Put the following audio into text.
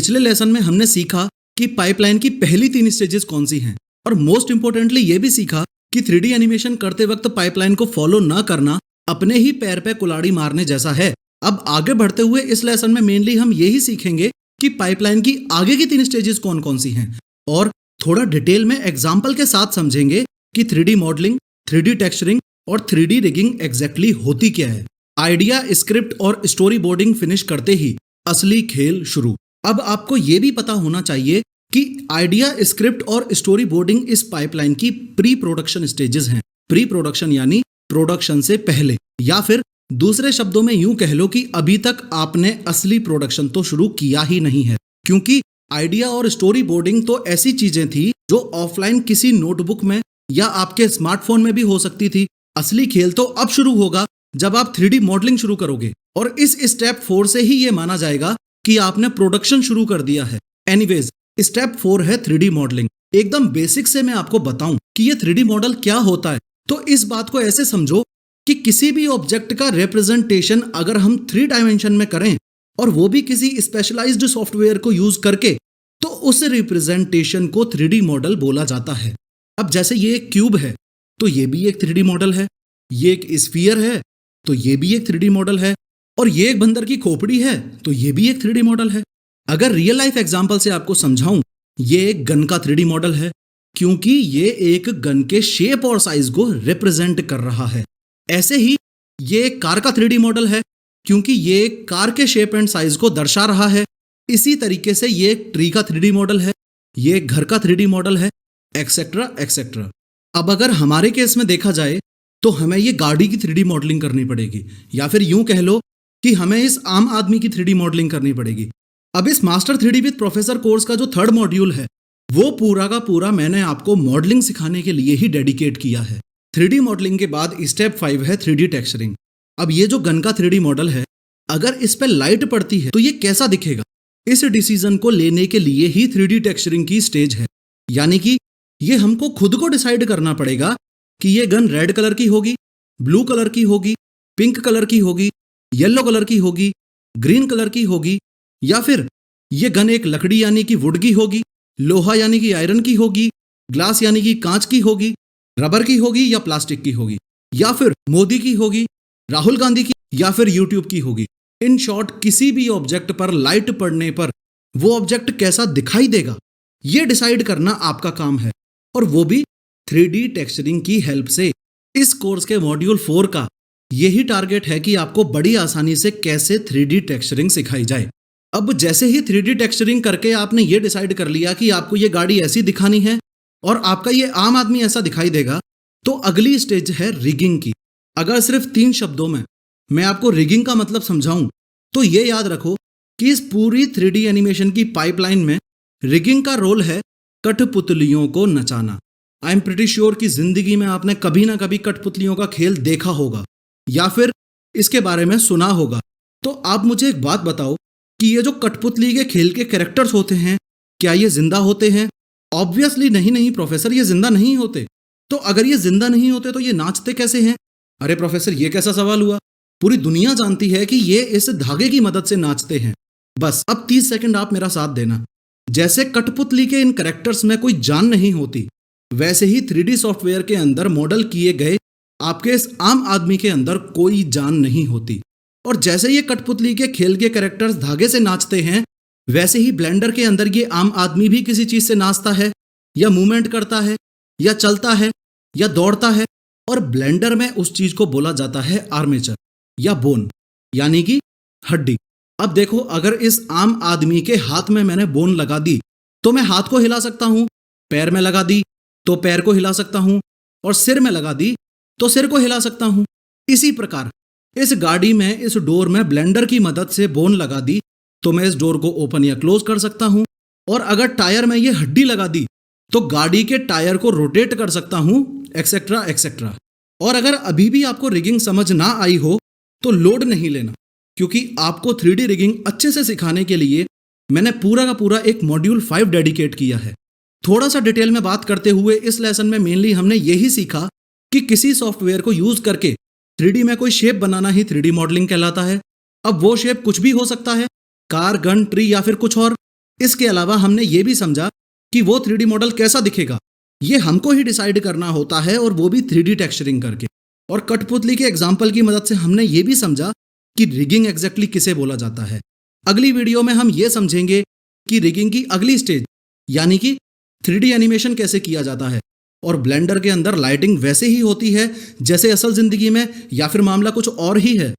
पिछले लेसन में हमने सीखा कि पाइपलाइन की पहली 3 स्टेजेस कौन सी हैं और मोस्ट इंपोर्टेंटली ये भी सीखा कि 3D एनिमेशन करते वक्त पाइपलाइन को फॉलो न करना अपने ही पैर पे कुल्हाड़ी मारने जैसा है। अब आगे बढ़ते हुए इस लेसन में मेनली हम यही सीखेंगे कि पाइपलाइन की आगे की 3 स्टेजेस कौन कौन सी हैं और थोड़ा डिटेल में एग्जाम्पल के साथ समझेंगे कि 3D मॉडलिंग, 3D टेक्सचरिंग और 3D रिगिंग एग्जैक्टली होती क्या है। आइडिया, स्क्रिप्ट और स्टोरी बोर्डिंग फिनिश करते ही असली खेल शुरू। अब आपको ये भी पता होना चाहिए कि आइडिया, स्क्रिप्ट और स्टोरी बोर्डिंग इस पाइपलाइन की प्री प्रोडक्शन स्टेजेस हैं। प्री प्रोडक्शन यानी प्रोडक्शन से पहले, या फिर दूसरे शब्दों में यूं कह लो कि अभी तक आपने असली प्रोडक्शन तो शुरू किया ही नहीं है, क्योंकि आइडिया और स्टोरी बोर्डिंग तो ऐसी चीजें थी जो ऑफलाइन किसी नोटबुक में या आपके स्मार्टफोन में भी हो सकती थी। असली खेल तो अब शुरू होगा जब आप 3D मॉडलिंग शुरू करोगे और इस स्टेप 4 से ही ये माना जाएगा कि आपने प्रोडक्शन शुरू कर दिया है। एनीवेज, स्टेप 4 है 3D मॉडलिंग। एकदम बेसिक से मैं आपको बताऊं कि ये 3D मॉडल क्या होता है, तो इस बात को ऐसे समझो कि किसी भी ऑब्जेक्ट का रिप्रेजेंटेशन अगर हम 3 डायमेंशन में करें और वो भी किसी स्पेशलाइज्ड सॉफ्टवेयर को यूज करके, तो उस रिप्रेजेंटेशन को 3D मॉडल बोला जाता है। अब जैसे ये एक क्यूब है तो ये भी एक 3D मॉडल है, ये एक स्फीयर है तो ये भी एक 3D मॉडल है, और ये एक बंदर की खोपड़ी है तो ये भी एक 3D मॉडल है। अगर रियल लाइफ एग्जांपल से आपको समझाऊं, ये एक गन का 3D मॉडल है क्योंकि ये एक गन के शेप और साइज को रिप्रेजेंट कर रहा है। ऐसे ही ये एक कार का 3D मॉडल है क्योंकि ये एक कार के शेप एंड साइज को दर्शा रहा है। इसी तरीके से ये एक ट्री का 3D मॉडल है, ये एक घर का 3D मॉडल है, एक्सेट्रा एक्सेट्रा। अब अगर हमारे केस में देखा जाए तो हमें ये गाड़ी की 3D मॉडलिंग करनी पड़ेगी, या फिर यूं कह लो कि हमें इस आम आदमी की 3D मॉडलिंग करनी पड़ेगी। अब इस master 3D with professor course का जो 3rd मॉड्यूल है वो पूरा का पूरा मैंने आपको मॉडलिंग सिखाने के लिए ही डेडिकेट किया है। 3D मॉडलिंग के बाद स्टेप 5 है 3D टेक्सचरिंग। अब ये जो गन का 3D मॉडल है, अगर इस पर लाइट पड़ती है तो ये कैसा दिखेगा, इस डिसीजन को लेने के लिए ही 3D टेक्सचरिंग की स्टेज है। यानी कि ये हमको खुद को डिसाइड करना पड़ेगा कि ये गन रेड कलर की होगी, ब्लू कलर की होगी, पिंक कलर की होगी, येलो कलर की होगी, ग्रीन कलर की होगी, या फिर ये गन एक लकड़ी यानी कि वुड की होगी, लोहा यानी कि आयरन की होगी, ग्लास यानी कि कांच की होगी, रबर की होगी या प्लास्टिक की होगी, या फिर मोदी की होगी, राहुल गांधी की, या फिर यूट्यूब की होगी। इन शॉर्ट, किसी भी ऑब्जेक्ट पर लाइट पड़ने पर वो ऑब्जेक्ट कैसा दिखाई देगा, ये डिसाइड करना आपका काम है, और वो भी 3D टेक्सचरिंग की हेल्प से। इस कोर्स के मॉड्यूल 4 का यही टारगेट है कि आपको बड़ी आसानी से कैसे 3D टेक्सचरिंग सिखाई जाए। अब जैसे ही 3D टेक्सचरिंग करके आपने ये डिसाइड कर लिया कि आपको ये गाड़ी ऐसी दिखानी है और आपका ये आम आदमी ऐसा दिखाई देगा, तो अगली स्टेज है रिगिंग की। अगर सिर्फ 3 शब्दों में मैं आपको रिगिंग का मतलब समझाऊं तो ये याद रखो कि इस पूरी 3D एनिमेशन की पाइपलाइन में रिगिंग का रोल है कठपुतलियों को नचाना। आई एम प्रिटी श्योर कि जिंदगी में आपने कभी ना कभी कठपुतलियों का खेल देखा होगा या फिर इसके बारे में सुना होगा। तो आप मुझे एक बात बताओ कि ये जो कठपुतली के खेल के कैरेक्टर्स होते हैं, क्या ये जिंदा होते हैं? ऑब्वियसली नहीं प्रोफेसर, ये जिंदा नहीं होते। तो अगर ये जिंदा नहीं होते तो ये नाचते कैसे हैं? अरे प्रोफेसर, ये कैसा सवाल हुआ? पूरी दुनिया जानती है कि ये इस धागे की मदद से नाचते हैं। बस अब 30 सेकंड आप मेरा साथ देना। जैसे कठपुतली के इन कैरेक्टर्स में कोई जान नहीं होती, वैसे ही 3D सॉफ्टवेयर के अंदर मॉडल किए गए आपके इस आम आदमी के अंदर कोई जान नहीं होती। और जैसे ये कठपुतली के खेल के कैरेक्टर्स धागे से नाचते हैं, वैसे ही ब्लेंडर के अंदर ये आम आदमी भी किसी चीज से नाचता है, या मूवमेंट करता है, या चलता है, या दौड़ता है, और ब्लेंडर में उस चीज को बोला जाता है आर्मेचर या बोन, यानी कि हड्डी। अब देखो, अगर इस आम आदमी के हाथ में मैंने बोन लगा दी तो मैं हाथ को हिला सकता हूं, पैर में लगा दी तो पैर को हिला सकता हूं, और सिर में लगा दी तो सिर को हिला सकता हूं। इसी प्रकार इस गाड़ी में, इस डोर में ब्लेंडर की मदद से बोन लगा दी तो मैं इस डोर को ओपन या क्लोज कर सकता हूं। और अगर टायर में ये हड्डी लगा दी तो गाड़ी के टायर को रोटेट कर सकता हूं, एक्सेट्रा एक्सेट्रा। और अगर अभी भी आपको रिगिंग समझ ना आई हो तो लोड नहीं लेना, क्योंकि आपको 3D रिगिंग अच्छे से सिखाने के लिए मैंने पूरा का पूरा एक मॉड्यूल 5 डेडिकेट किया है। थोड़ा सा डिटेल में बात करते हुए इस लेसन में मेनली हमने यही सीखा कि किसी सॉफ्टवेयर को यूज करके 3D में कोई शेप बनाना ही 3D मॉडलिंग कहलाता है। अब वो शेप कुछ भी हो सकता है, कार, गन, ट्री या फिर कुछ और। इसके अलावा हमने ये भी समझा कि वो 3D मॉडल कैसा दिखेगा, ये हमको ही डिसाइड करना होता है, और वो भी 3D टेक्सचरिंग करके। और कठपुतली के एग्जाम्पल की मदद से हमने ये भी समझा कि रिगिंग एग्जैक्टली किसे बोला जाता है। अगली वीडियो में हम ये समझेंगे कि रिगिंग की अगली स्टेज यानी कि 3D एनिमेशन कैसे किया जाता है, और ब्लेंडर के अंदर लाइटिंग वैसे ही होती है जैसे असल जिंदगी में, या फिर मामला कुछ और ही है।